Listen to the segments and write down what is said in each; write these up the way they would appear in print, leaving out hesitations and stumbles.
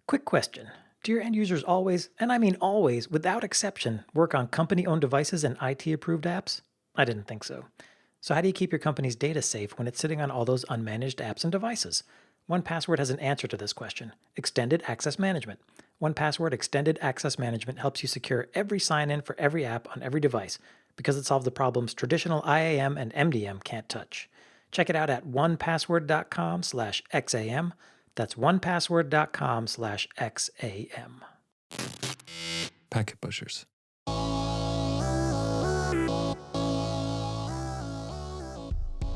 Quick question. Do your end users always, and I mean always, without exception, work on company-owned devices and IT-approved apps? I didn't think so. So how do you keep your company's data safe when it's sitting on all those unmanaged apps and devices? 1Password has an answer to this question: Extended Access Management. 1Password Extended Access Management helps you secure every sign-in for every app on every device because it solves the problems traditional IAM and MDM can't touch. Check it out at onepassword.com/XAM. That's onepassword.com/XAM. Packet pushers.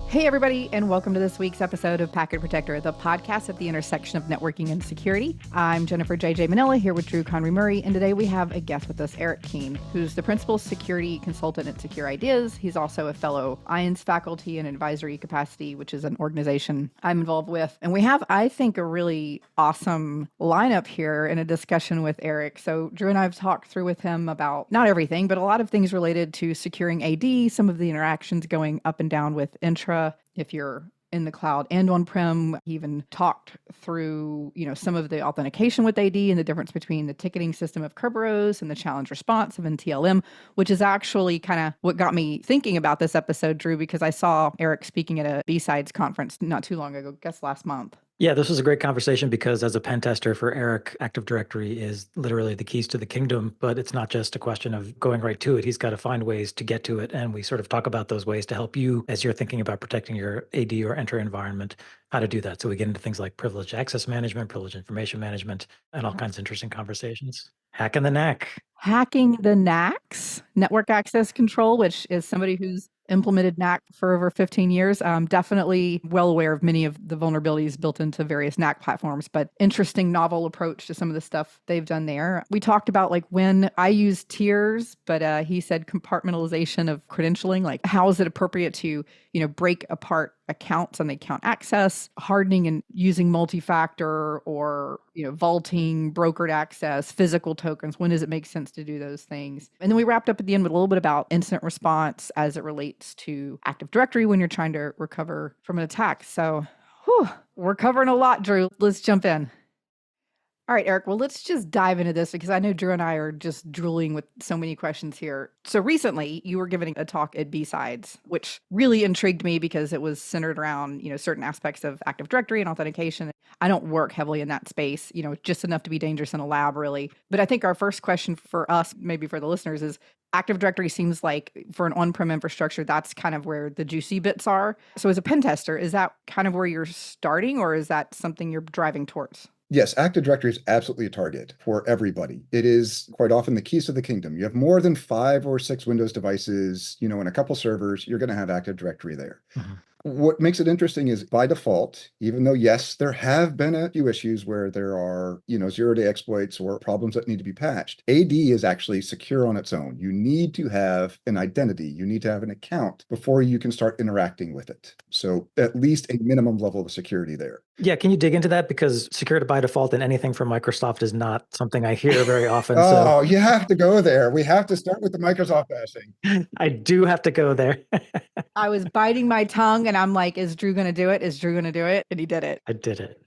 Hey, everybody, and welcome to this week's episode of Packet Protector, the podcast at the intersection of networking and security. I'm Jennifer J.J. Manila here with Drew Conry Murray, and today we have a guest with us, Eric Kuehn, who's the principal security consultant at Secure Ideas. He's also a fellow IANS faculty in advisory capacity, which is an organization I'm involved with. And we have, I think, a really awesome lineup here in a discussion with Eric. So Drew and I have talked through with him about not everything, but a lot of things related to securing AD, some of the interactions going up and down with Entra, if you're in the cloud and on-prem. He even talked through, some of the authentication with AD and the difference between the ticketing system of Kerberos and the challenge response of NTLM, which is actually kind of what got me thinking about this episode, Drew, because I saw Eric speaking at a B-Sides conference not too long ago, I guess last month. Yeah, this was a great conversation because as a pen tester for Eric, Active Directory is literally the keys to the kingdom, but it's not just a question of going right to it. He's got to find ways to get to it. And we sort of talk about those ways to help you as you're thinking about protecting your AD or Entra environment, how to do that. So we get into things like privileged access management, privileged information management, and all kinds of interesting conversations. Hacking the knack. Hacking the NACs, network access control, which is somebody who's implemented NAC for over 15 years. Definitely well aware of many of the vulnerabilities built into various NAC platforms, but interesting novel approach to some of the stuff they've done there. We talked about when I use tiers, but he said compartmentalization of credentialing, like how is it appropriate to, break apart accounts on the account access, hardening and using multi-factor or, vaulting, brokered access, physical tokens. When does it make sense to do those things? And then we wrapped up at the end with a little bit about incident response as it relates to Active Directory when you're trying to recover from an attack. So we're covering a lot, Drew. Let's jump in. All right, Eric, well, let's just dive into this because I know Drew and I are just drooling with so many questions here. So recently you were giving a talk at B-Sides, which really intrigued me because it was centered around, certain aspects of Active Directory and authentication. I don't work heavily in that space, just enough to be dangerous in a lab, really. But I think our first question for us, maybe for the listeners, is Active Directory seems like for an on-prem infrastructure, that's kind of where the juicy bits are. So as a pen tester, is that kind of where you're starting or is that something you're driving towards? Yes, Active Directory is absolutely a target for everybody. It is quite often the keys to the kingdom. You have more than 5 or 6 Windows devices, and a couple servers, you're going to have Active Directory there. Mm-hmm. What makes it interesting is by default, even though, yes, there have been a few issues where there are, zero-day exploits or problems that need to be patched, AD is actually secure on its own. You need to have an identity. You need to have an account before you can start interacting with it. So at least a minimum level of security there. Yeah, can you dig into that? Because security by default and anything from Microsoft is not something I hear very often. You have to go there. We have to start with the Microsoft bashing. I do have to go there. I was biting my tongue and I'm like, is Drew going to do it? Is Drew going to do it? And he did it. I did it.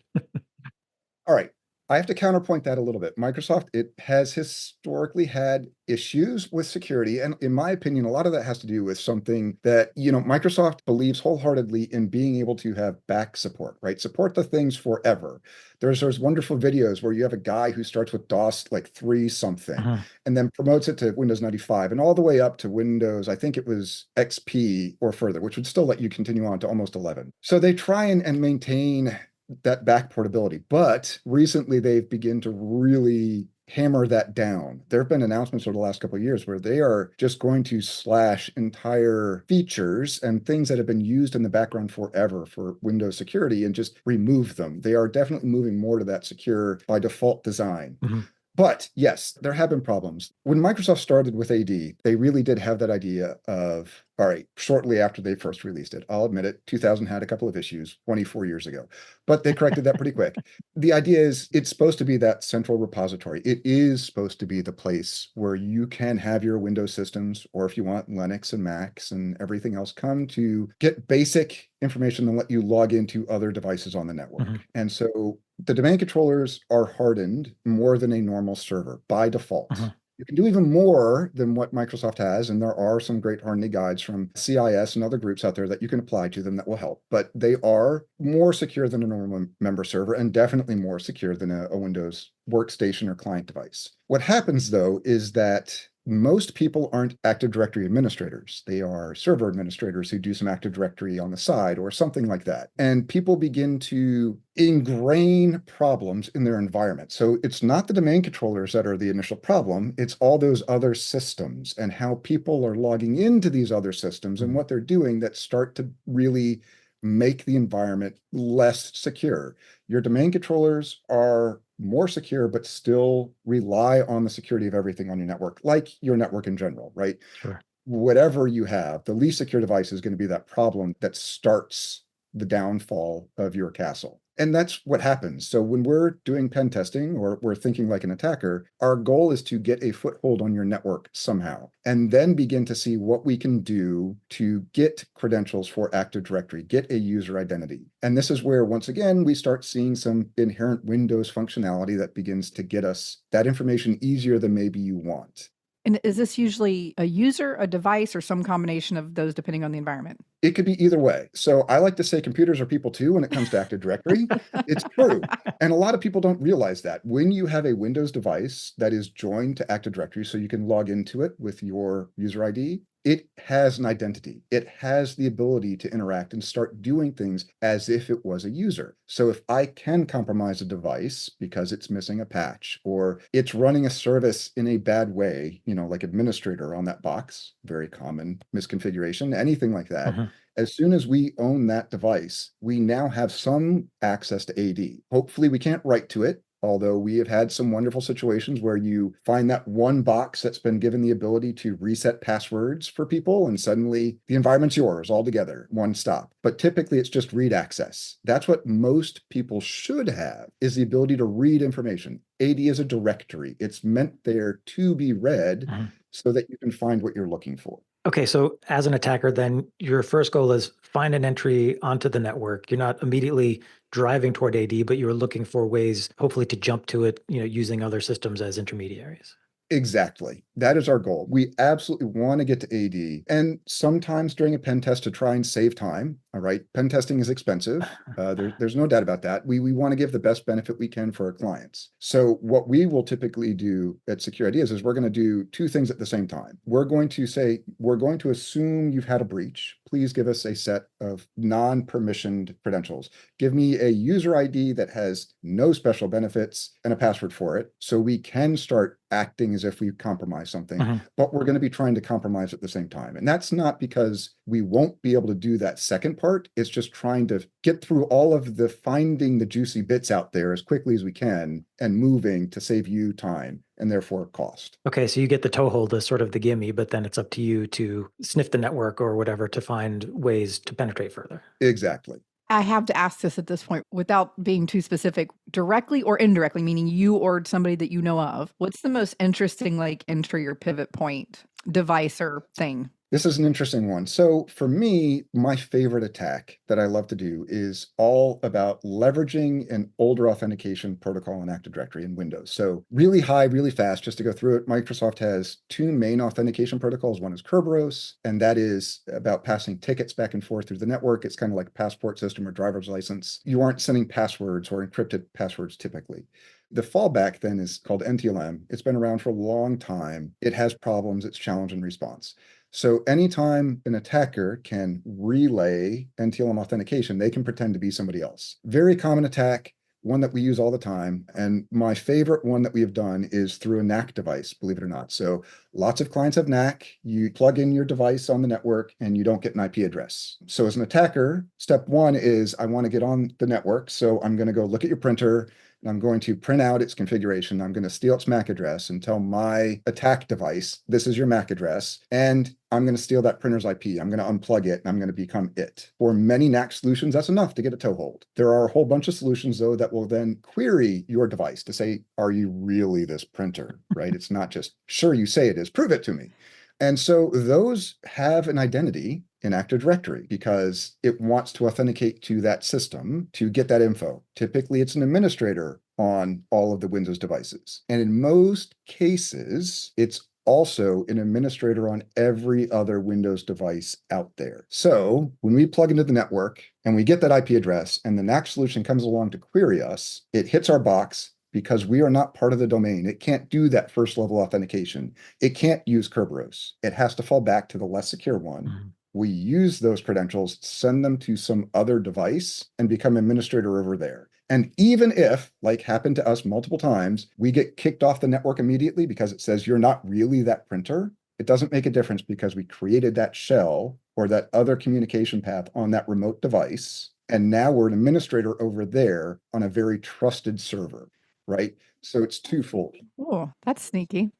All right. I have to counterpoint that a little bit. Microsoft, it has historically had issues with security. And in my opinion, a lot of that has to do with something that, Microsoft believes wholeheartedly in being able to have back support, right? Support the things forever. There's wonderful videos where you have a guy who starts with DOS like 3 something and then promotes it to Windows 95 and all the way up to Windows, I think it was XP or further, which would still let you continue on to almost 11. So they try and maintain that back portability. But recently they've begun to really hammer that down. There have been announcements over the last couple of years where they are just going to slash entire features and things that have been used in the background forever for Windows security and just remove them. They are definitely moving more to that secure by default design. Mm-hmm. But yes, there have been problems. When Microsoft started with AD, they really did have that idea of, all right, shortly after they first released it, I'll admit it, 2000 had a couple of issues 24 years ago, but they corrected that pretty quick. The idea is it's supposed to be that central repository. It is supposed to be the place where you can have your Windows systems, or if you want Linux and Macs and everything else, come to get basic information and let you log into other devices on the network. Mm-hmm. And so The domain controllers are hardened more than a normal server by default. Mhm. You can do even more than what Microsoft has, and there are some great hardening guides from CIS and other groups out there that you can apply to them that will help. But they are more secure than a normal member server and definitely more secure than a Windows workstation or client device. What happens, though, is that most people aren't Active Directory administrators. They are server administrators who do some Active Directory on the side or something like that. And people begin to ingrain problems in their environment. So it's not the domain controllers that are the initial problem. It's all those other systems and how people are logging into these other systems and what they're doing that start to really make the environment less secure. Your domain controllers are more secure, but still rely on the security of everything on your network, like your network in general, right? Sure. Whatever you have, the least secure device is going to be that problem that starts the downfall of your castle. And that's what happens. So when we're doing pen testing or we're thinking like an attacker, our goal is to get a foothold on your network somehow, and then begin to see what we can do to get credentials for Active Directory, get a user identity. And this is where, once again, we start seeing some inherent Windows functionality that begins to get us that information easier than maybe you want. And is this usually a user, a device, or some combination of those depending on the environment? It could be either way. So I like to say computers are people too when it comes to Active Directory. It's true. And a lot of people don't realize that. When you have a Windows device that is joined to Active Directory so you can log into it with your user ID, it has an identity. It has the ability to interact and start doing things as if it was a user. So if I can compromise a device because it's missing a patch or it's running a service in a bad way, like administrator on that box, very common misconfiguration, anything like that. Mhm. As soon as we own that device, we now have some access to AD. Hopefully we can't write to it, although we have had some wonderful situations where you find that one box that's been given the ability to reset passwords for people, and suddenly the environment's yours altogether, one stop. But typically it's just read access. That's what most people should have, is the ability to read information. AD is a directory. It's meant there to be read Mhm. so that you can find what you're looking for. Okay, so as an attacker, then your first goal is find an entry onto the network. You're not immediately driving toward AD, but you're looking for ways, hopefully, to jump to it, using other systems as intermediaries. Exactly. That is our goal. We absolutely want to get to AD. And sometimes during a pen test to try and save time. All right. Pen testing is expensive. There's no doubt about that. We want to give the best benefit we can for our clients. So what we will typically do at Secure Ideas is we're going to do two things at the same time. We're going to assume you've had a breach. Please give us a set of non-permissioned credentials. Give me a user ID that has no special benefits and a password for it, so we can start acting as if we compromise something, Mhm. but we're going to be trying to compromise at the same time. And that's not because we won't be able to do that second part. It's just trying to get through all of the finding the juicy bits out there as quickly as we can and moving to save you time and therefore cost. Okay, so you get the toehold as sort of the gimme, but then it's up to you to sniff the network or whatever to find ways to penetrate further. Exactly. I have to ask this at this point without being too specific, directly or indirectly, meaning you or somebody that you know of. What's the most interesting, entry or pivot point device or thing? This is an interesting one. So for me, my favorite attack that I love to do is all about leveraging an older authentication protocol in Active Directory in Windows. So really high, really fast, just to go through it, Microsoft has two main authentication protocols. One is Kerberos, and that is about passing tickets back and forth through the network. It's kind of like a passport system or driver's license. You aren't sending passwords or encrypted passwords typically. The fallback then is called NTLM. It's been around for a long time. It has problems. It's challenge and response. So anytime an attacker can relay NTLM authentication, they can pretend to be somebody else. Very common attack, one that we use all the time. And my favorite one that we have done is through a NAC device, believe it or not. So lots of clients have NAC. You plug in your device on the network and you don't get an IP address. So as an attacker, step one is I want to get on the network. So I'm going to go look at your printer. And I'm going to print out its configuration. I'm going to steal its MAC address and tell my attack device, this is your MAC address. And I'm going to steal that printer's IP. I'm going to unplug it and I'm going to become it. For many NAC solutions, that's enough to get a toehold. There are a whole bunch of solutions, though, that will then query your device to say, are you really this printer, right? It's not just, sure, you say it is, prove it to me. And so those have an identity in Active Directory because it wants to authenticate to that system to get that info. Typically, it's an administrator on all of the Windows devices. And in most cases, it's also an administrator on every other Windows device out there. So when we plug into the network and we get that IP address and the NAC solution comes along to query us, it hits our box because we are not part of the domain. It can't do that first level authentication. It can't use Kerberos. It has to fall back to the less secure one. Mhm. We use those credentials, send them to some other device, and become administrator over there. And even if, like happened to us multiple times, we get kicked off the network immediately because it says you're not really that printer, it doesn't make a difference because we created that shell or that other communication path on that remote device. And now we're an administrator over there on a very trusted server, right? So it's twofold. Oh, that's sneaky.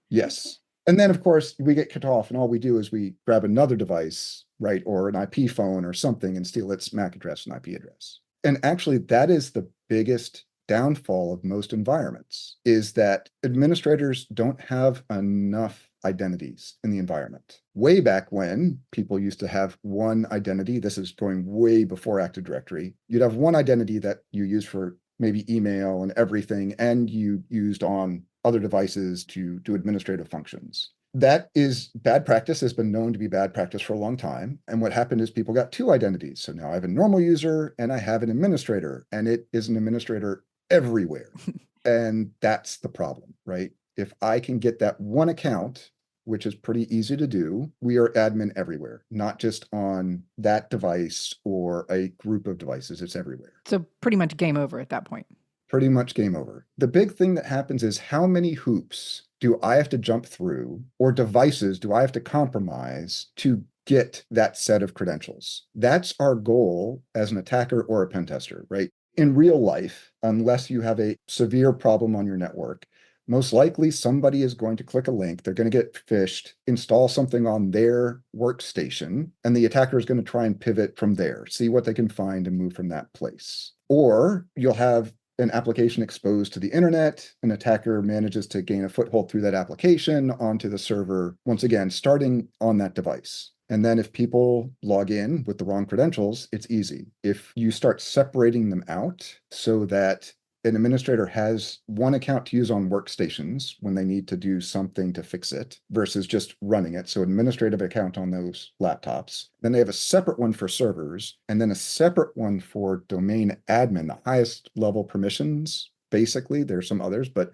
Yes. And then, of course, we get cut off, and all we do is we grab another device, right, or an IP phone or something and steal its MAC address and IP address. And actually, that is the biggest downfall of most environments, is that administrators don't have enough identities in the environment. Way back when people used to have one identity, this is going way before Active Directory, you'd have one identity that you use for maybe email and everything, and you used on other devices to do administrative functions. That is bad practice, has been known to be bad practice for a long time. And what happened is people got two identities. So now I have a normal user and I have an administrator, and it is an administrator everywhere. And that's the problem, right? If I can get that one account, which is pretty easy to do, we are admin everywhere, not just on that device or a group of devices. It's everywhere. So pretty much game over at that point. Pretty much game over. The big thing that happens is how many hoops do I have to jump through, or devices do I have to compromise to get that set of credentials? That's our goal as an attacker or a pen tester, right? In real life, unless you have a severe problem on your network, most likely somebody is going to click a link, they're going to get phished, install something on their workstation, and the attacker is going to try and pivot from there, see what they can find and move from that place. Or you'll have an application exposed to the internet, an attacker manages to gain a foothold through that application onto the server, once again, starting on that device. And then if people log in with the wrong credentials, it's easy. If you start separating them out so that an administrator has one account to use on workstations when they need to do something to fix it versus just running it. So administrative account on those laptops. Then they have a separate one for servers and then a separate one for domain admin, the highest level permissions. Basically, there's some others, but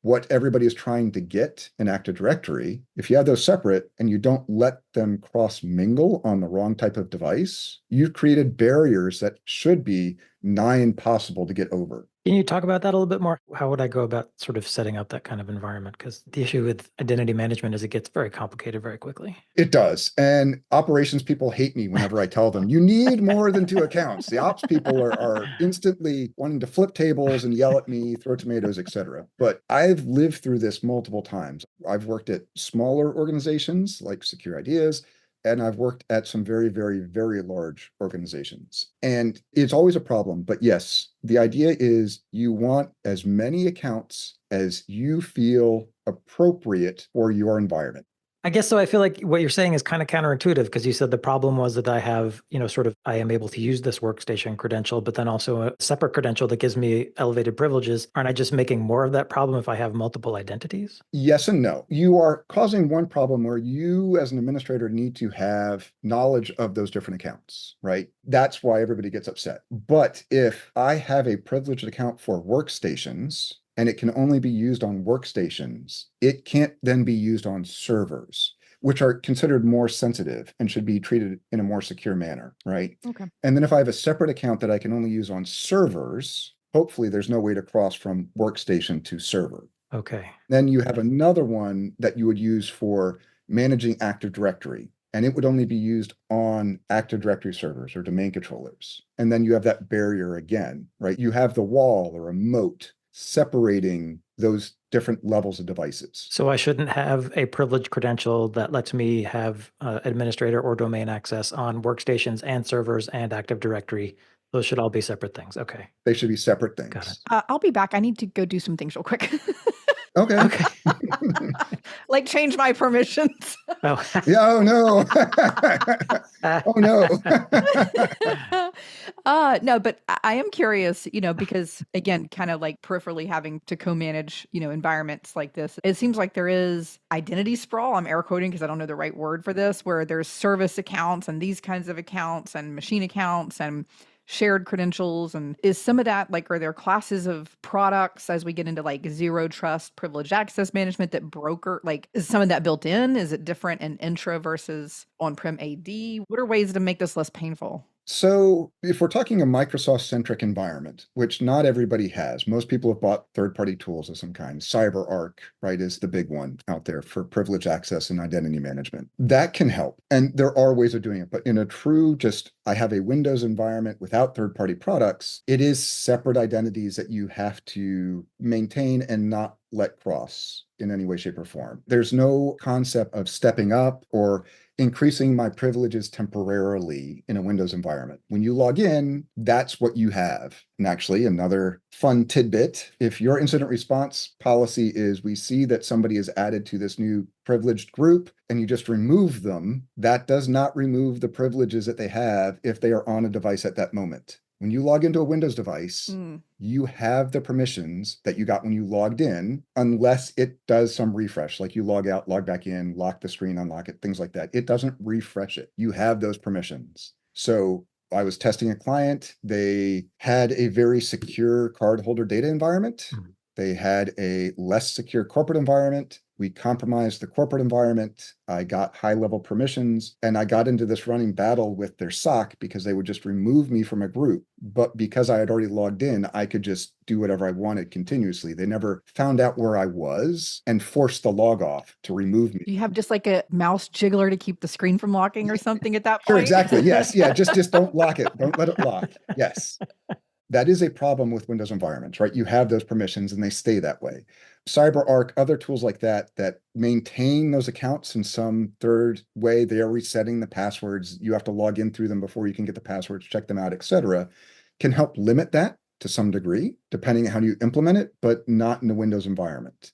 what everybody is trying to get in Active Directory, if you have those separate and you don't let them cross mingle on the wrong type of device, you've created barriers that should be nigh impossible to get over. Can you talk about that a little bit more? How would I go about sort of setting up that kind of environment? Because the issue with identity management is it gets very complicated very quickly. It does. And operations people hate me whenever I tell them, you need more than two accounts. The ops people are instantly wanting to flip tables and yell at me, throw tomatoes, etc. But I've lived through this multiple times. I've worked at smaller organizations like Secure Ideas, and I've worked at some very, very, very large organizations. And it's always a problem. But yes, the idea is you want as many accounts as you feel appropriate for your environment. I guess so. I feel like what you're saying is kind of counterintuitive because you said the problem was that I have, sort of, I am able to use this workstation credential, but then also a separate credential that gives me elevated privileges. Aren't I just making more of that problem if I have multiple identities? Yes and no. You are causing one problem where you as an administrator need to have knowledge of those different accounts, right? That's why everybody gets upset. But if I have a privileged account for workstations, and it can only be used on workstations, it can't then be used on servers, which are considered more sensitive and should be treated in a more secure manner, right? Okay. And then if I have a separate account that I can only use on servers, hopefully there's no way to cross from workstation to server. Okay. Then you have another one that you would use for managing Active Directory, and it would only be used on Active Directory servers or domain controllers. And then you have that barrier again, right? You have the wall or a moat separating those different levels of devices. So I shouldn't have a privileged credential that lets me have administrator or domain access on workstations and servers and Active Directory. Those should all be separate things. Okay. They should be separate Got it. things. I'll be back. I need to go do some things real quick. Okay. Okay. Like change my permissions. Oh. Yeah. Oh no. Oh no. No, but I am curious, because again, kind of like peripherally having to co-manage, environments like this, it seems like there is identity sprawl. I'm air quoting because I don't know the right word for this, where there's service accounts and these kinds of accounts and machine accounts and shared credentials. And is some of that like, are there classes of products as we get into like zero trust privileged access management that broker, like is some of that built in? Is it different in Entra versus on-prem AD? What are ways to make this less painful? So, if we're talking a Microsoft centric environment, which not everybody has, most people have bought third party tools of some kind. CyberArk, right, is the big one out there for privilege access and identity management. That can help. And there are ways of doing it. But in a true, just I have a Windows environment without third party products, it is separate identities that you have to maintain and not let cross in any way, shape, or form. There's no concept of stepping up or increasing my privileges temporarily in a Windows environment. When you log in, that's what you have. And actually, another fun tidbit, if your incident response policy is we see that somebody is added to this new privileged group and you just remove them, that does not remove the privileges that they have if they are on a device at that moment. When you log into a Windows device, you have the permissions that you got when you logged in, unless it does some refresh, like you log out, log back in, lock the screen, unlock it, things like that. It doesn't refresh it. You have those permissions. So I was testing a client. They had a very secure cardholder data environment. They had a less secure corporate environment. We compromised the corporate environment. I got high-level permissions, and I got into this running battle with their SOC because they would just remove me from a group. But because I had already logged in, I could just do whatever I wanted continuously. They never found out where I was and forced the log off to remove me. Do you have just like a mouse jiggler to keep the screen from locking or something at that Sure, point? exactly. Yes. Yeah. Just don't lock it. Don't let it lock. Yes. That is a problem with Windows environments, right? You have those permissions and they stay that way. CyberArk, other tools like that, that maintain those accounts in some third way. They are resetting the passwords. You have to log in through them before you can get the passwords, check them out, etc. Can help limit that to some degree, depending on how you implement it, but not in the Windows environment.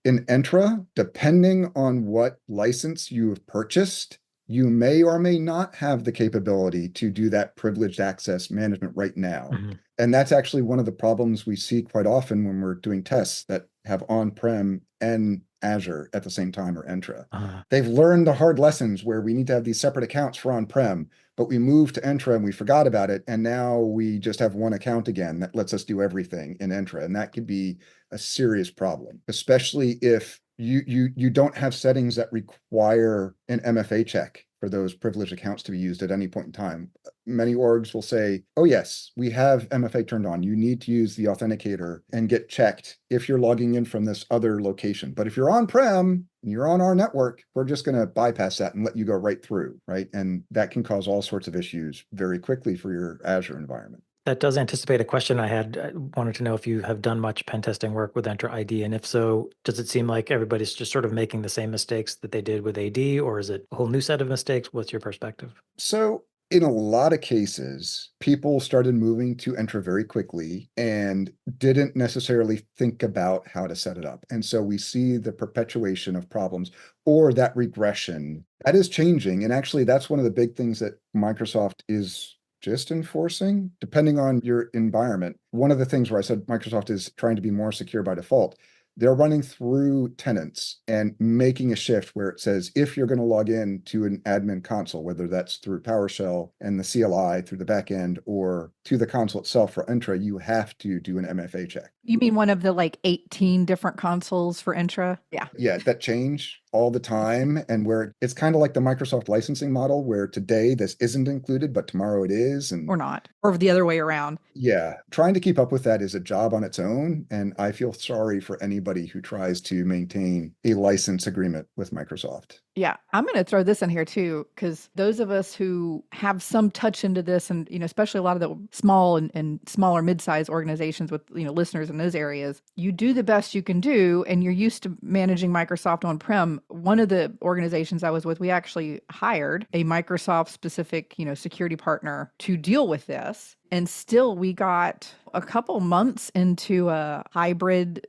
In Entra, depending on what license you have purchased, you may or may not have the capability to do that privileged access management right now. And that's actually one of the problems we see quite often when we're doing tests that have on-prem and Azure at the same time, or Entra. They've learned the hard lessons where we need to have these separate accounts for on-prem, but we moved to Entra and we forgot about it. And now we just have one account again that lets us do everything in Entra. And that could be a serious problem, especially if you don't have settings that require an MFA check for those privileged accounts to be used at any point in time. Many orgs will say, oh yes, we have MFA turned on. You need to use the authenticator and get checked if you're logging in from this other location. But if you're on-prem and you're on our network, we're just going to bypass that and let you go right through, right? And that can cause all sorts of issues very quickly for your Azure environment. That does anticipate a question I had. I wanted to know if you have done much pen testing work with Entra ID, and if so, does it seem like everybody's just sort of making the same mistakes that they did with AD, or is it a whole new set of mistakes? What's your perspective? So in a lot of cases, people started moving to Entra very quickly and didn't necessarily think about how to set it up. And so we see the perpetuation of problems or that regression. That is changing. And actually, that's one of the big things that Microsoft is just enforcing, depending on your environment. One of the things where I said Microsoft is trying to be more secure by default, they're running through tenants and making a shift where it says, if you're going to log in to an admin console, whether that's through PowerShell and the CLI through the backend or to the console itself for Entra, you have to do an MFA check. You mean one of the like 18 different consoles for Entra? Yeah. Yeah, that change all the time. And where it's kind of like the Microsoft licensing model, where today this isn't included, but tomorrow it is. And or not, or the other way around. Yeah, trying to keep up with that is a job on its own. And I feel sorry for anybody who tries to maintain a license agreement with Microsoft. Yeah, I'm going to throw this in here too, because those of us who have some touch into this, and especially a lot of the small and smaller mid-sized organizations with listeners in those areas, you do the best you can do, and you're used to managing Microsoft on-prem. One of the organizations I was with, we actually hired a Microsoft specific security partner to deal with this, and still we got a couple months into a hybrid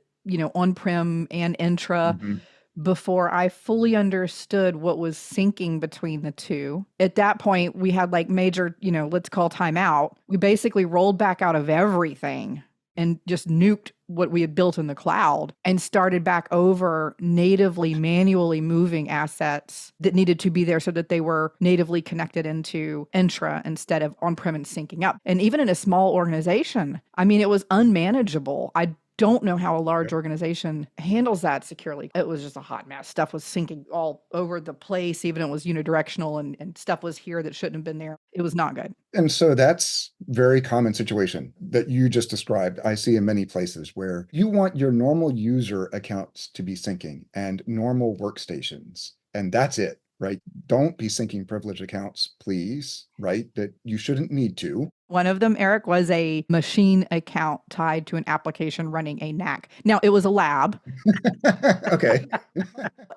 on-prem and Entra Mhm. before I fully understood what was syncing between the two. At that point, we had like major, let's call timeout. We basically rolled back out of everything and just nuked what we had built in the cloud and started back over natively, manually moving assets that needed to be there so that they were natively connected into Entra instead of on-prem and syncing up. And even in a small organization, I mean, it was unmanageable. I don't know how a large Yep. organization handles that securely. It was just a hot mess. Stuff was syncing all over the place, even it was unidirectional and stuff was here that shouldn't have been there. It was not good. And so that's very common situation that you just described. I see in many places where you want your normal user accounts to be syncing and normal workstations, and that's it, right? Don't be syncing privileged accounts, please, right? That you shouldn't need to. One of them, Eric, was a machine account tied to an application running a NAC. Now, it was a lab. Okay.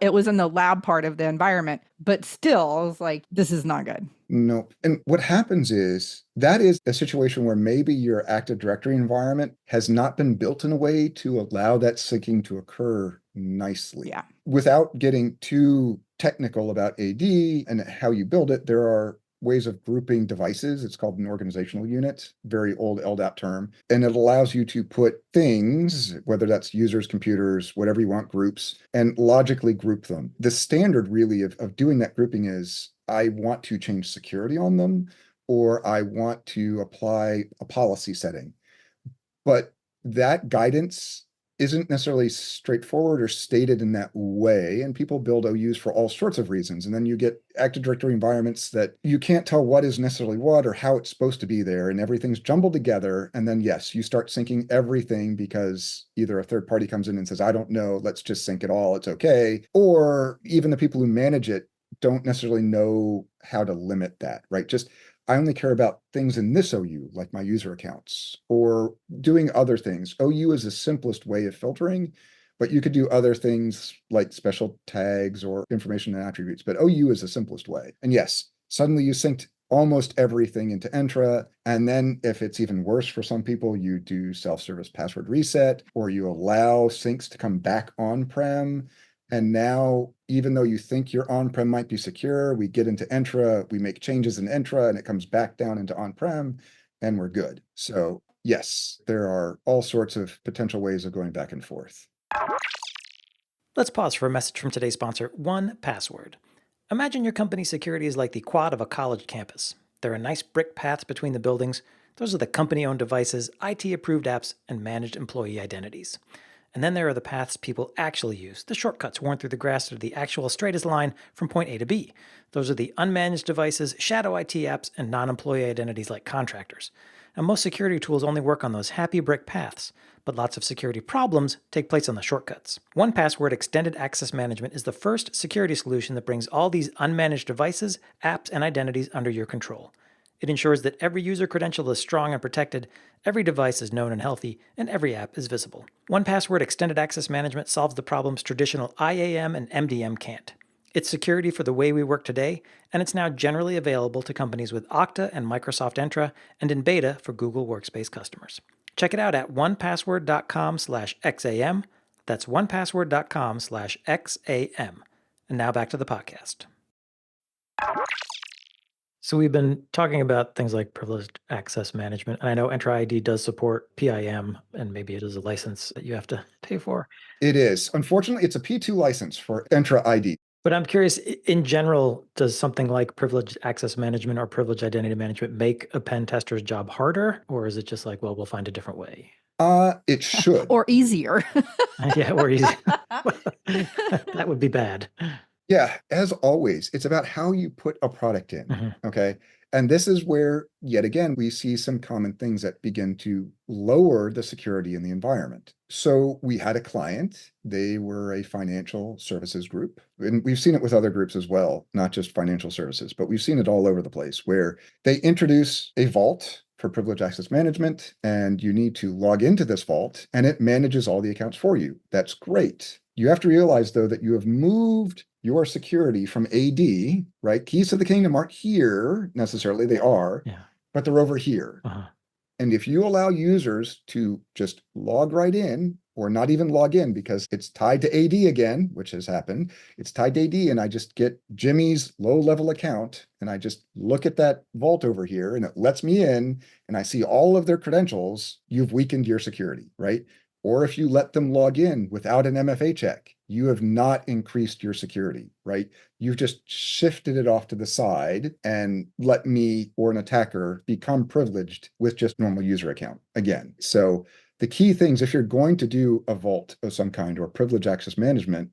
It was in the lab part of the environment, but still, I was like, this is not good. No. And what happens is that is a situation where maybe your Active Directory environment has not been built in a way to allow that syncing to occur nicely. Yeah. Without getting too technical about AD and how you build it, there are ways of grouping devices. It's called an organizational unit, very old LDAP term. And it allows you to put things, whether that's users, computers, whatever you want, groups, and logically group them. The standard really of doing that grouping is I want to change security on them, or I want to apply a policy setting. But that guidance isn't necessarily straightforward or stated in that way. And people build OUs for all sorts of reasons. And then you get Active Directory environments that you can't tell what is necessarily what or how it's supposed to be there. And everything's jumbled together. And then, yes, you start syncing everything because either a third party comes in and says, I don't know, let's just sync it all. It's okay. Or even the people who manage it don't necessarily know how to limit that, right? Just I only care about things in this OU, like my user accounts, or doing other things. OU is the simplest way of filtering, but you could do other things like special tags or information and attributes. But OU is the simplest way. And yes, suddenly you synced almost everything into Entra. And then if it's even worse for some people, you do self-service password reset, or you allow syncs to come back on-prem. And now, even though you think your on-prem might be secure, we get into Entra, we make changes in Entra, and it comes back down into on-prem, and we're good. So yes, there are all sorts of potential ways of going back and forth. Let's pause for a message from today's sponsor, 1Password. Imagine your company's security is like the quad of a college campus. There are nice brick paths between the buildings. Those are the company-owned devices, IT-approved apps, and managed employee identities. And then there are the paths people actually use, the shortcuts worn through the grass to the actual straightest line from point A to B. Those are the unmanaged devices, shadow IT apps, and non-employee identities like contractors. And most security tools only work on those happy brick paths, but lots of security problems take place on the shortcuts. 1Password Extended Access Management is the first security solution that brings all these unmanaged devices, apps, and identities under your control. It ensures that every user credential is strong and protected, every device is known and healthy, and every app is visible. 1Password Extended Access Management solves the problems traditional IAM and MDM can't. It's security for the way we work today, and it's now generally available to companies with Okta and Microsoft Entra, and in beta for Google Workspace customers. Check it out at onepassword.com/XAM. That's onepassword.com/XAM. And now back to the podcast. So we've been talking about things like privileged access management, and I know Entra ID does support PIM, and maybe it is a license that you have to pay for. It is. Unfortunately, it's a P2 license for Entra ID. But I'm curious, in general, does something like privileged access management or privileged identity management make a pen tester's job harder? Or is it just like, well, we'll find a different way? It should. Or easier. Yeah, or easy. That would be bad. Yeah, as always, it's about how you put a product in. Mhm. Okay. And this is where, yet again, we see some common things that begin to lower the security in the environment. So we had a client, they were a financial services group, and we've seen it with other groups as well, not just financial services, but we've seen it all over the place where they introduce a vault for privileged access management, and you need to log into this vault, and it manages all the accounts for you. That's great. You have to realize, though, that you have moved your security from AD, right? Keys to the kingdom aren't here necessarily, they are, Yeah. but they're over here. Uh-huh. And if you allow users to just log right in, or not even log in because it's tied to AD again, which has happened, it's tied to AD, and I just get Jimmy's low-level account, and I just look at that vault over here, and it lets me in, and I see all of their credentials, you've weakened your security, right? Or if you let them log in without an MFA check, you have not increased your security, right? You've just shifted it off to the side and let me or an attacker become privileged with just normal user account again. So the key things, if you're going to do a vault of some kind or privilege access management,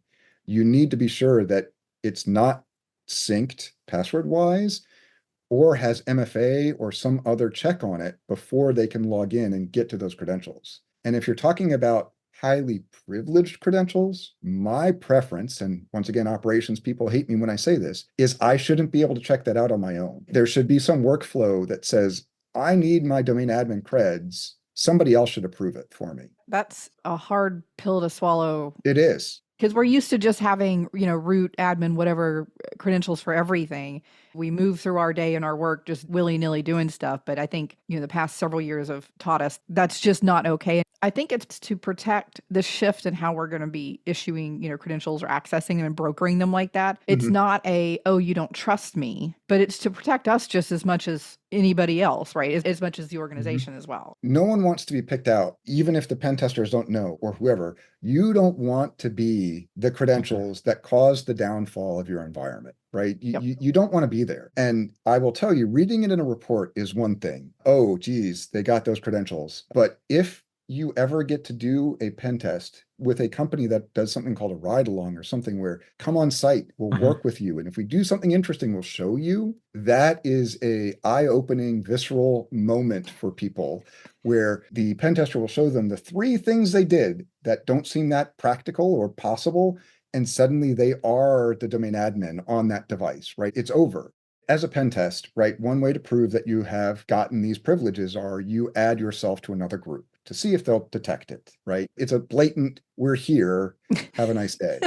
you need to be sure that it's not synced password wise or has MFA or some other check on it before they can log in and get to those credentials. And if you're talking about highly privileged credentials, my preference, and once again, operations people hate me when I say this, is I shouldn't be able to check that out on my own. There should be some workflow that says, I need my domain admin creds. Somebody else should approve it for me. That's a hard pill to swallow. It is. Because we're used to just having, root, admin, whatever credentials for everything. We move through our day and our work just willy-nilly doing stuff. But I think, the past several years have taught us that's just not okay. I think it's to protect the shift in how we're going to be issuing, credentials or accessing them and brokering them like that. It's not oh, you don't trust me, but it's to protect us just as much as anybody else, right? As much as the organization as well. No one wants to be picked out, even if the pen testers don't know or whoever. You don't want to be the credentials that cause the downfall of your environment, right? You don't want to be there. And I will tell you, reading it in a report is one thing. Oh, geez, they got those credentials. But if you ever get to do a pen test with a company that does something called a ride along or something where come on site, we'll work with you. And if we do something interesting, we'll show you. That is a eye-opening, visceral moment for people where the pen tester will show them the 3 things they did that don't seem that practical or possible. And suddenly they are the domain admin on that device, right? It's over. As a pen test, right, one way to prove that you have gotten these privileges are you add yourself to another group to see if they'll detect it, right? It's a blatant, we're here, have a nice day.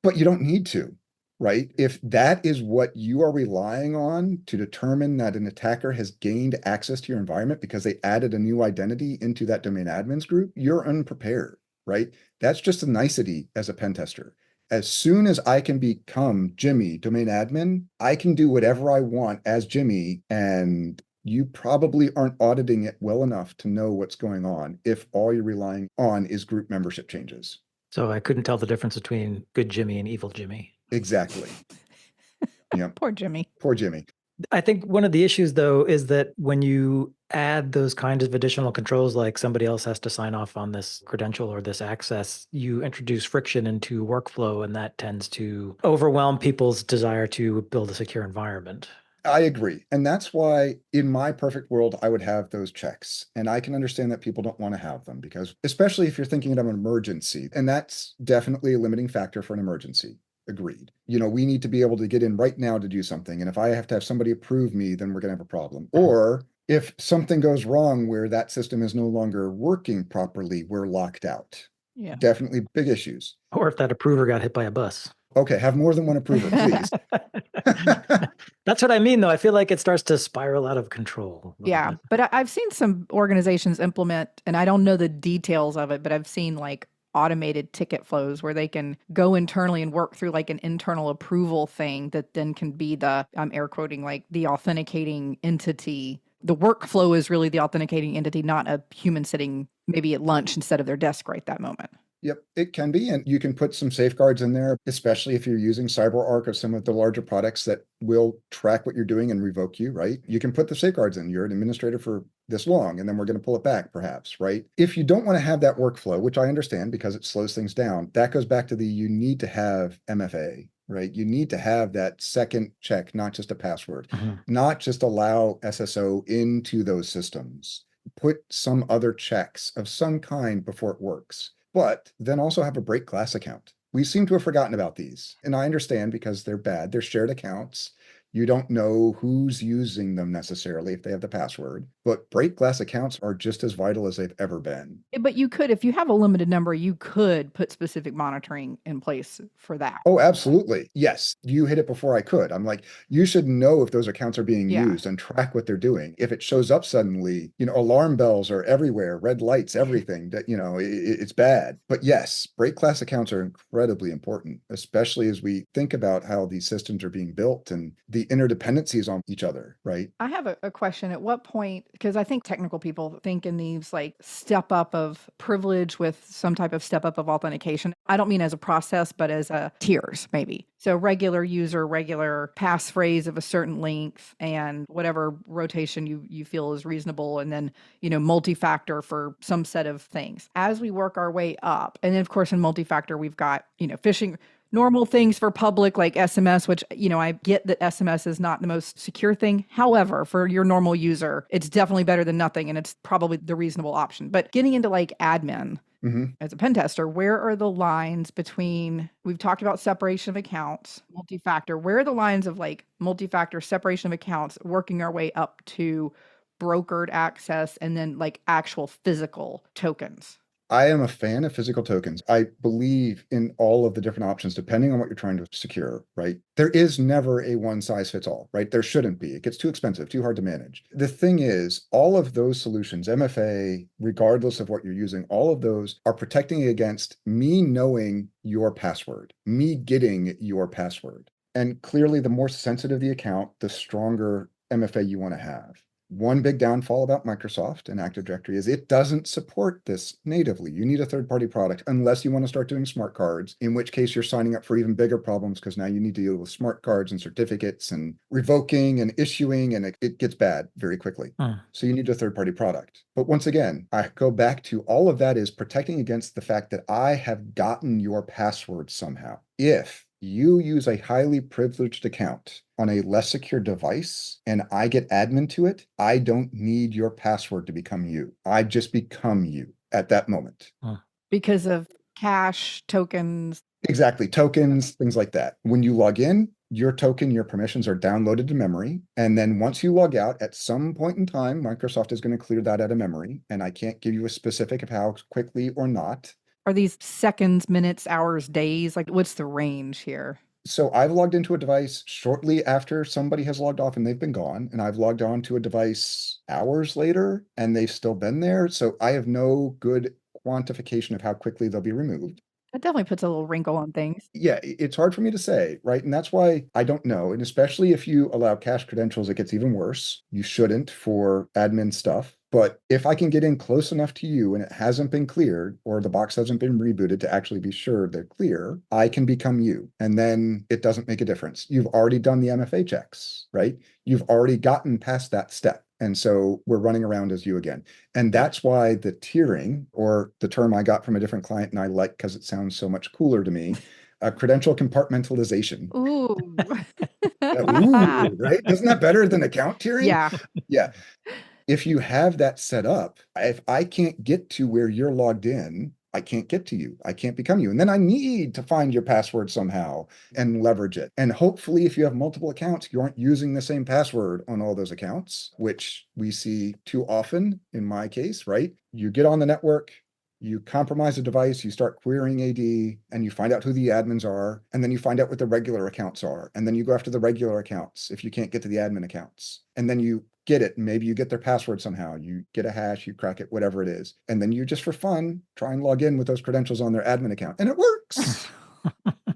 But you don't need to, right? If that is what you are relying on to determine that an attacker has gained access to your environment because they added a new identity into that domain admins group, you're unprepared, right? That's just a nicety as a pen tester. As soon as I can become Jimmy, domain admin, I can do whatever I want as Jimmy, and you probably aren't auditing it well enough to know what's going on if all you're relying on is group membership changes. So I couldn't tell the difference between good Jimmy and evil Jimmy. Exactly. Yeah. Poor Jimmy. Poor Jimmy. I think one of the issues, though, is that when you add those kinds of additional controls, like somebody else has to sign off on this credential or this access, you introduce friction into workflow, and that tends to overwhelm people's desire to build a secure environment. I agree. And that's why in my perfect world, I would have those checks. And I can understand that people don't want to have them because, especially if you're thinking of an emergency, and that's definitely a limiting factor for an emergency. Agreed. We need to be able to get in right now to do something. And if I have to have somebody approve me, then we're going to have a problem. Or if something goes wrong where that system is no longer working properly, we're locked out. Yeah. Definitely big issues. Or if that approver got hit by a bus. Okay, have more than one approver, please. That's what I mean, though. I feel like it starts to spiral out of control. Yeah, but I've seen some organizations implement, and I don't know the details of it, but I've seen like automated ticket flows where they can go internally and work through like an internal approval thing that then can be I'm air quoting, like the authenticating entity. The workflow is really the authenticating entity, not a human sitting maybe at lunch instead of their desk right that moment. Yep, it can be. And you can put some safeguards in there, especially if you're using CyberArk or some of the larger products that will track what you're doing and revoke you, right? You can put the safeguards in. You're an administrator for this long, and then we're going to pull it back, perhaps, right? If you don't want to have that workflow, which I understand because it slows things down, that goes back to you need to have MFA, right? You need to have that second check, not just a password, not just allow SSO into those systems. Put some other checks of some kind before it works. But then also have a break glass account. We seem to have forgotten about these. And I understand because they're bad. They're shared accounts. You don't know who's using them necessarily if they have the password, but break glass accounts are just as vital as they've ever been. But you could, if you have a limited number, you could put specific monitoring in place for that. Oh, absolutely. Yes. You hit it before I could. I'm like, you should know if those accounts are being Yeah. used and track what they're doing. If it shows up suddenly, alarm bells are everywhere, red lights, everything that, it's bad. But yes, break glass accounts are incredibly important, especially as we think about how these systems are being built and the interdependencies on each other, right? I have a question. At what point, because I think technical people think in these like step up of privilege with some type of step up of authentication. I don't mean as a process, but as a tiers, maybe. So regular user, regular passphrase of a certain length and whatever rotation you feel is reasonable. And then, multi-factor for some set of things. As we work our way up, and then of course in multi-factor, we've got, phishing, normal things for public like SMS, which, I get that SMS is not the most secure thing. However, for your normal user, it's definitely better than nothing. And it's probably the reasonable option. But getting into like admin as a pen tester, where are the lines between, we've talked about separation of accounts, multi-factor, where are the lines of like multi-factor separation of accounts working our way up to brokered access and then like actual physical tokens? I am a fan of physical tokens. I believe in all of the different options, depending on what you're trying to secure, right? There is never a one size fits all, right? There shouldn't be. It gets too expensive, too hard to manage. The thing is, all of those solutions, MFA, regardless of what you're using, all of those are protecting against me knowing your password, me getting your password. And clearly, the more sensitive the account, the stronger MFA you want to have. One big downfall about Microsoft and Active Directory is it doesn't support this natively. You need a third-party product unless you want to start doing smart cards, in which case you're signing up for even bigger problems because now you need to deal with smart cards and certificates and revoking and issuing, and it gets bad very quickly. So you need a third-party product. But once again, I go back to all of that is protecting against the fact that I have gotten your password somehow. If you use a highly privileged account on a less secure device and I get admin to it, I don't need your password to become you. I just become you at that moment. Because of cache tokens. Exactly. Tokens, things like that. When you log in, your token, your permissions are downloaded to memory. And then once you log out, at some point in time, Microsoft is going to clear that out of memory. And I can't give you a specific of how quickly or not. Are these seconds, minutes, hours, days? Like, what's the range here? So I've logged into a device shortly after somebody has logged off and they've been gone. And I've logged on to a device hours later and they've still been there. So I have no good quantification of how quickly they'll be removed. That definitely puts a little wrinkle on things. Yeah, it's hard for me to say, right? And that's why I don't know. And especially if you allow cache credentials, it gets even worse. You shouldn't for admin stuff. But if I can get in close enough to you and it hasn't been cleared or the box hasn't been rebooted to actually be sure they're clear, I can become you. And then it doesn't make a difference. You've already done the MFA checks, right? You've already gotten past that step. And so we're running around as you again. And that's why the tiering, or the term I got from a different client and I like because it sounds so much cooler to me, credential compartmentalization. Ooh. Ooh, right? Isn't that better than account tiering? Yeah. Yeah. If you have that set up, if I can't get to where you're logged in, I can't get to you. I can't become you. And then I need to find your password somehow and leverage it. And hopefully, if you have multiple accounts, you aren't using the same password on all those accounts, which we see too often in my case, right? You get on the network, you compromise a device, you start querying AD, and you find out who the admins are, and then you find out what the regular accounts are. And then you go after the regular accounts if you can't get to the admin accounts. And then you get it. Maybe you get their password somehow. You get a hash, you crack it, whatever it is. And then you just for fun, try and log in with those credentials on their admin account. And it works.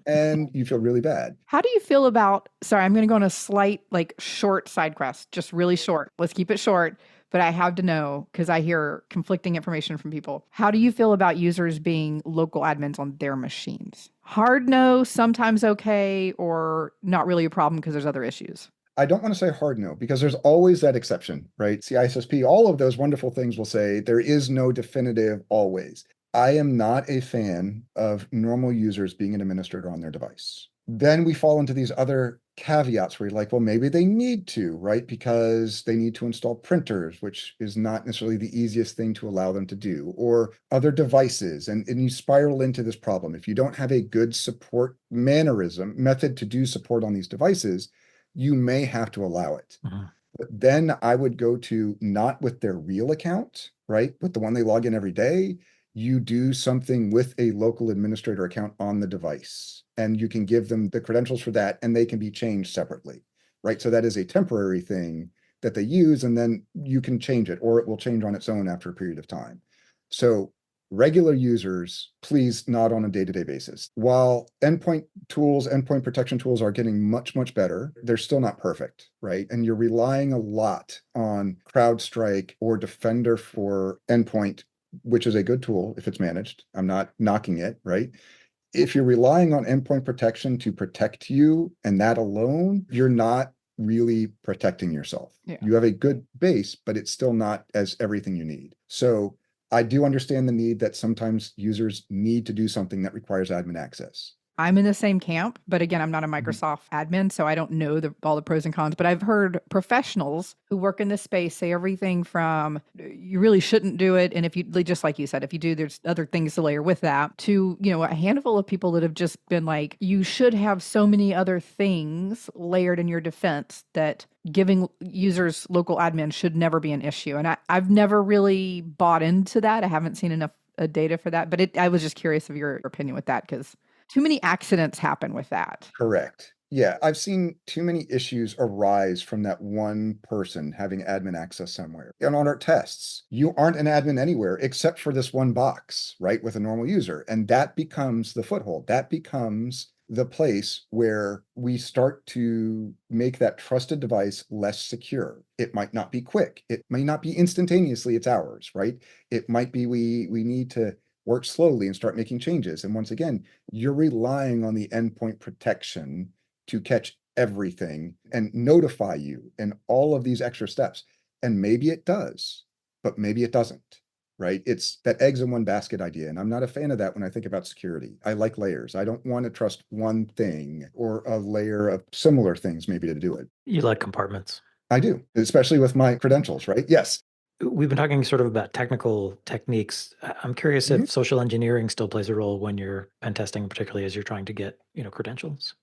And you feel really bad. How do you feel about, sorry, I'm going to go on a slight, like short side quest, just really short. Let's keep it short. But I have to know because I hear conflicting information from people. How do you feel about users being local admins on their machines? Hard no, sometimes okay, or not really a problem because there's other issues? I don't want to say hard no, because there's always that exception, right? CISSP, all of those wonderful things will say there is no definitive always. I am not a fan of normal users being an administrator on their device. Then we fall into these other caveats where you're like, well, maybe they need to, right? Because they need to install printers, which is not necessarily the easiest thing to allow them to do, or other devices. And you spiral into this problem. If you don't have a good support method to do support on these devices, you may have to allow it. Mhm. But then I would go to not with their real account, right? With the one they log in every day. You do something with a local administrator account on the device, and you can give them the credentials for that, and they can be changed separately, right? So that is a temporary thing that they use, and then you can change it, or it will change on its own after a period of time. So regular users, please not on a day-to-day basis. While endpoint tools, endpoint protection tools are getting much, much better, they're still not perfect, right? And you're relying a lot on CrowdStrike or Defender for endpoint, which is a good tool if it's managed. I'm not knocking it, right? If you're relying on endpoint protection to protect you and that alone, you're not really protecting yourself. Yeah. You have a good base, but it's still not as everything you need. So I do understand the need that sometimes users need to do something that requires admin access. I'm in the same camp, but again, I'm not a Microsoft admin, so I don't know all the pros and cons. But I've heard professionals who work in this space say everything from you really shouldn't do it, and if you just like you said, if you do, there's other things to layer with that. To a handful of people that have just been like, you should have so many other things layered in your defense that giving users local admin should never be an issue. And I've never really bought into that. I haven't seen enough data for that, but I was just curious of your opinion with that because too many accidents happen with that. Correct. Yeah, I've seen too many issues arise from that one person having admin access somewhere. And on our tests, you aren't an admin anywhere except for this one box, right, with a normal user. And that becomes the foothold. That becomes the place where we start to make that trusted device less secure. It might not be quick. It may not be instantaneously, it's ours, right? It might be we need to work slowly and start making changes. And once again, you're relying on the endpoint protection to catch everything and notify you and all of these extra steps. And maybe it does, but maybe it doesn't, right? It's that eggs in one basket idea. And I'm not a fan of that when I think about security. I like layers. I don't want to trust one thing or a layer of similar things maybe to do it. You like compartments. I do, especially with my credentials, right? Yes. We've been talking sort of about technical techniques. I'm curious Mhm. if social engineering still plays a role when you're pen testing, particularly as you're trying to get, credentials.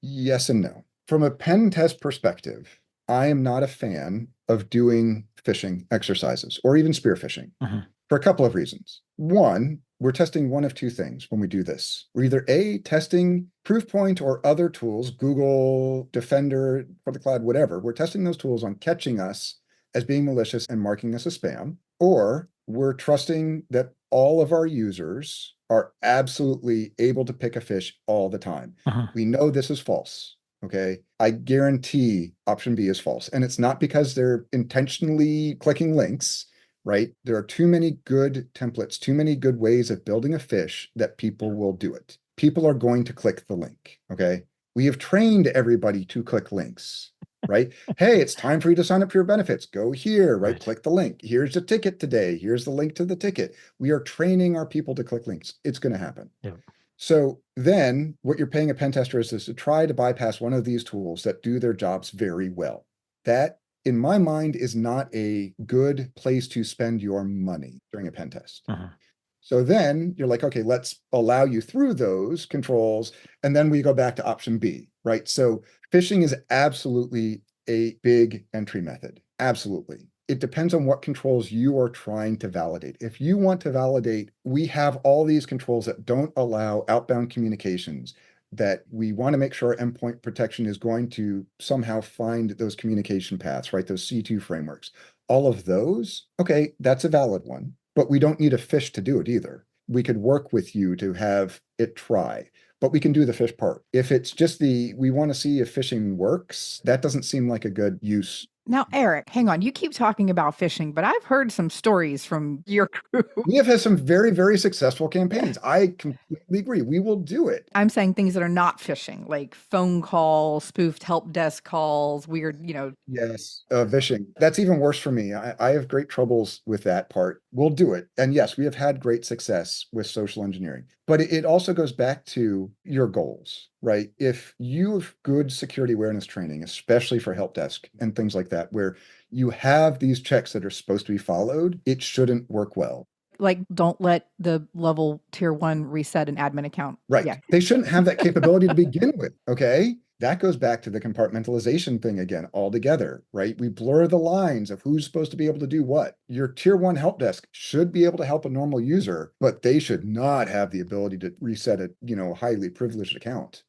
Yes and no. From a pen test perspective, I am not a fan of doing phishing exercises or even spear phishing Mhm. for a couple of reasons. One, we're testing one of two things when we do this. We're either A, testing Proofpoint or other tools, Google, Defender for the cloud, whatever. We're testing those tools on catching us as being malicious and marking us as spam, or we're trusting that all of our users are absolutely able to pick a fish all the time. Mhm. We know this is false. Okay. I guarantee option B is false. And it's not because they're intentionally clicking links, right? There are too many good templates, too many good ways of building a fish that people will do it. People are going to click the link. Okay. We have trained everybody to click links, right? Hey, it's time for you to sign up for your benefits. Go here, right? Right. Click the link. Here's the ticket today. Here's the link to the ticket. We are training our people to click links. It's going to happen. Yeah. So then what you're paying a pen tester is to try to bypass one of these tools that do their jobs very well. That, in my mind, is not a good place to spend your money during a pen test. Mhm. So then you're like, okay, let's allow you through those controls. And then we go back to option B, right? So phishing is absolutely a big entry method. Absolutely. It depends on what controls you are trying to validate. If you want to validate, we have all these controls that don't allow outbound communications, that we want to make sure endpoint protection is going to somehow find those communication paths, right? Those C2 frameworks. All of those, okay, that's a valid one, but we don't need a fish to do it either. We could work with you to have it try, but we can do the fish part. If it's just we want to see if phishing works, that doesn't seem like a good use. Now, Eric, hang on. You keep talking about phishing, but I've heard some stories from your crew. We have had some very, very successful campaigns. I completely agree. We will do it. I'm saying things that are not phishing, like phone calls, spoofed help desk calls, weird, Yes, phishing. That's even worse for me. I have great troubles with that part. We'll do it. And yes, we have had great success with social engineering, but it also goes back to your goals, right? If you have good security awareness training, especially for help desk and things like that, where you have these checks that are supposed to be followed, it shouldn't work well. like don't let the level tier 1 reset an admin account. Right. Yeah. They shouldn't have that capability to begin with. Okay. That goes back to the compartmentalization thing again altogether, right? We blur the lines of who's supposed to be able to do what. Your tier one help desk should be able to help a normal user, but they should not have the ability to reset a, highly privileged account,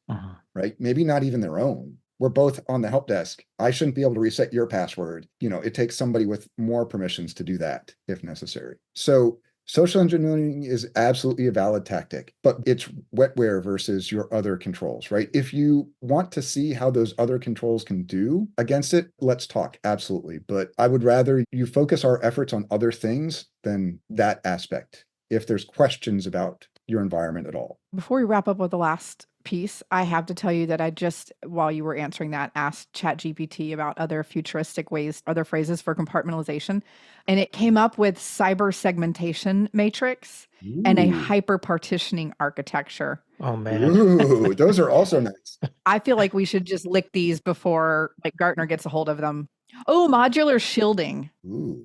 right? Maybe not even their own. We're both on the help desk. I shouldn't be able to reset your password. It takes somebody with more permissions to do that if necessary. So social engineering is absolutely a valid tactic, but it's wetware versus your other controls, right? If you want to see how those other controls can do against it, let's talk. Absolutely. But I would rather you focus our efforts on other things than that aspect if there's questions about your environment at all. Before we wrap up with the last piece, I have to tell you that I just, while you were answering that, asked ChatGPT about other futuristic ways, other phrases for compartmentalization. And it came up with cyber segmentation matrix and a hyper partitioning architecture. Oh, man. Ooh, those are also nice. I feel like we should just lick these before Gartner gets a hold of them. Oh, modular shielding. Ooh.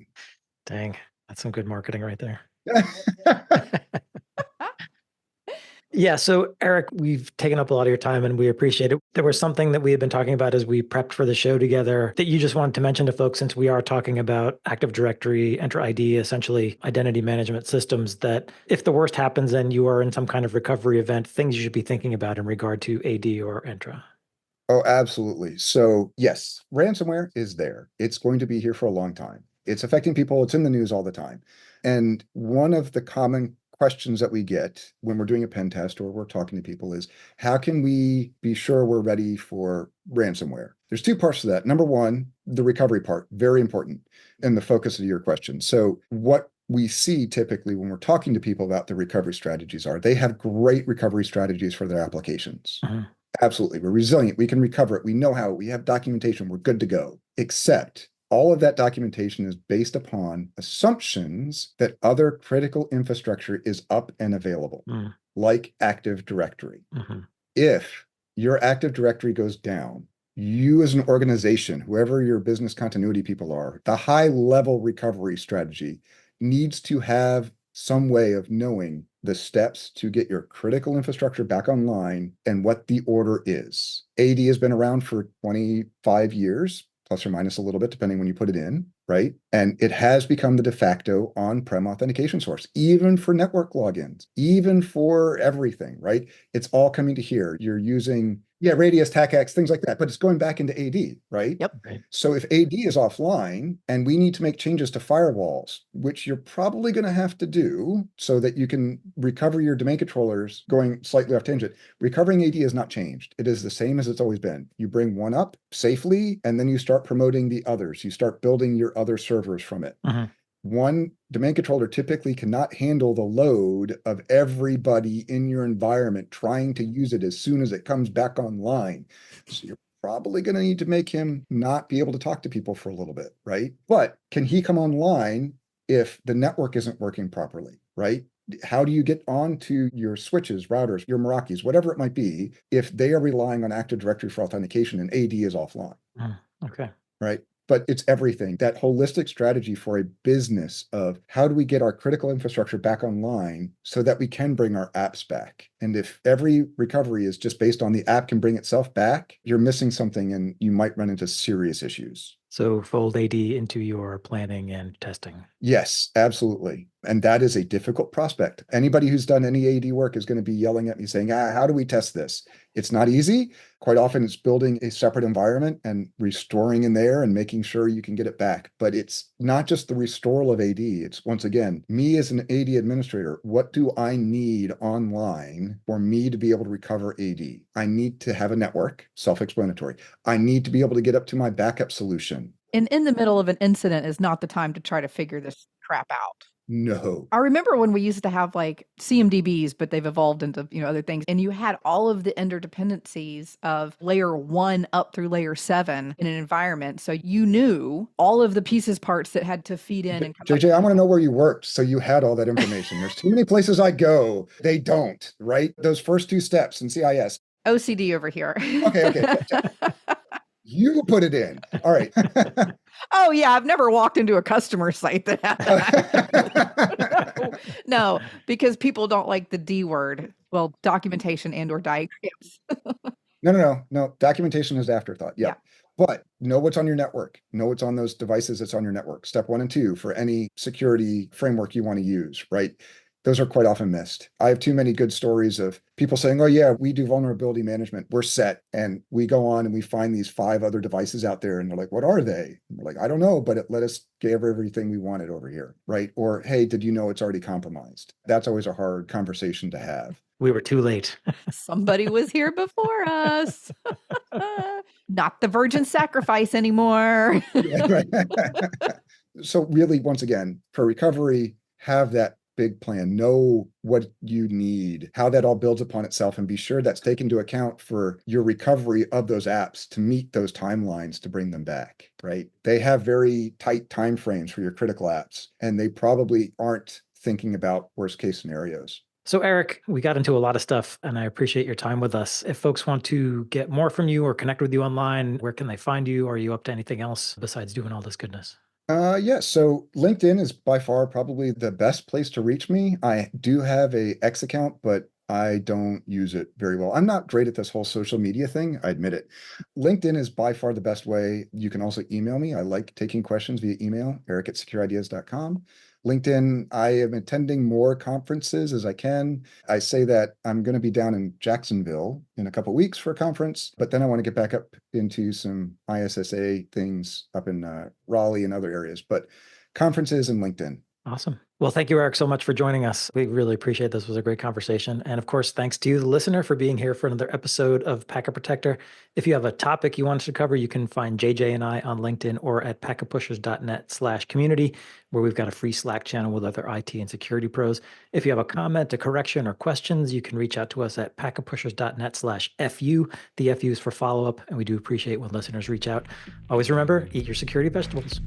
Dang, that's some good marketing right there. Yeah, so Eric, we've taken up a lot of your time and we appreciate it. There was something that we had been talking about as we prepped for the show together that you just wanted to mention to folks, since we are talking about Active Directory, Entra ID, essentially identity management systems, that if the worst happens and you are in some kind of recovery event, things you should be thinking about in regard to AD or Entra. Oh, absolutely. So yes, ransomware is there. It's going to be here for a long time. It's affecting people. It's in the news all the time. And one of the common questions that we get when we're doing a pen test or we're talking to people is, how can we be sure we're ready for ransomware? There's two parts to that. Number one, the recovery part, very important, and the focus of your question. So what we see typically when we're talking to people about the recovery strategies are they have great recovery strategies for their applications. Absolutely. We're resilient. We can recover it. We know how. We have documentation. We're good to go. Except all of that documentation is based upon assumptions that other critical infrastructure is up and available, like Active Directory. If your Active Directory goes down, you as an organization, whoever your business continuity people are, the high level recovery strategy needs to have some way of knowing the steps to get your critical infrastructure back online and what the order is. AD has been around for 25 years, plus or minus a little bit, depending when you put it in, right? And it has become the de facto on-prem authentication source, even for network logins, even for everything, right? It's all coming to here. You're using, Radius, TACAX, things like that, but it's going back into AD, right? Yep. So if AD is offline and we need to make changes to firewalls, which you're probably going to have to do so that you can recover your domain controllers going slightly off tangent, recovering AD has not changed. It is the same as it's always been. You bring one up safely, and then you start promoting the others. You start building your other servers from it. One domain controller typically cannot handle the load of everybody in your environment trying to use it as soon as it comes back online. So you're probably going to need to make him not be able to talk to people for a little bit, right? But can he come online if the network isn't working properly, right? How do you get onto your switches, routers, your Meraki's, whatever it might be, if they are relying on Active Directory for authentication and AD is offline? Okay. Right? But it's everything, that holistic strategy for a business of how do we get our critical infrastructure back online so that we can bring our apps back. And if every recovery is just based on the app can bring itself back, you're missing something and you might run into serious issues. So fold AD into your planning and testing. Yes, absolutely. And that is a difficult prospect. Anybody who's done any AD work is going to be yelling at me saying, how do we test this? It's not easy. Quite often it's building a separate environment and restoring in there and making sure you can get it back. But it's not just the restoral of AD. It's, once again, me as an AD administrator, what do I need online for me to be able to recover AD? I need to have a network, self-explanatory. I need to be able to get up to my backup solution. And in the middle of an incident is not the time to try to figure this crap out. No. I remember when we used to have CMDBs, but they've evolved into, other things. And you had all of the interdependencies of layer 1 up through layer 7 in an environment. So you knew all of the pieces, parts that had to feed in. And JJ, I want to know where you worked. So you had all that information. There's too many places I go. They don't, right? Those first two steps in CIS. OCD over here. Okay. You put it in. All right. Oh, yeah. I've never walked into a customer site that had that. No, because people don't like the D word. Well, documentation and or diagrams. No. Documentation is afterthought. Yeah. Yep. But know what's on your network. Know what's on those devices that's on your network. Step 1 and 2 for any security framework you want to use, right? Those are quite often missed. I have too many good stories of people saying, oh, yeah, we do vulnerability management. We're set. And we go on and we find these 5 other devices out there. And they're like, what are they? And we're like, I don't know, but it let us give everything we wanted over here, right? Or, hey, did you know it's already compromised? That's always a hard conversation to have. We were too late. Somebody was here before us. Not the virgin sacrifice anymore. So really, once again, for recovery, have that big plan, know what you need, how that all builds upon itself, and be sure that's taken into account for your recovery of those apps to meet those timelines to bring them back, right? They have very tight timeframes for your critical apps, and they probably aren't thinking about worst case scenarios. So, Eric, we got into a lot of stuff, and I appreciate your time with us. If folks want to get more from you or connect with you online, where can they find you? Are you up to anything else besides doing all this goodness? Yeah, so LinkedIn is by far probably the best place to reach me. I do have a X account, but I don't use it very well. I'm not great at this whole social media thing, I admit it. LinkedIn is by far the best way. You can also email me. I like taking questions via email, eric@securideas.com. LinkedIn, I am attending more conferences as I can. I say that I'm going to be down in Jacksonville in a couple of weeks for a conference, but then I want to get back up into some ISSA things up in Raleigh and other areas, but conferences and LinkedIn. Awesome. Well, thank you, Eric, so much for joining us. We really appreciate this. It was a great conversation. And of course, thanks to you, the listener, for being here for another episode of Packet Protector. If you have a topic you want us to cover, you can find JJ and I on LinkedIn or at packetpushers.net/community, where we've got a free Slack channel with other IT and security pros. If you have a comment, a correction, or questions, you can reach out to us at packetpushers.net/FU. The FU is for follow-up, and we do appreciate when listeners reach out. Always remember, eat your security vegetables.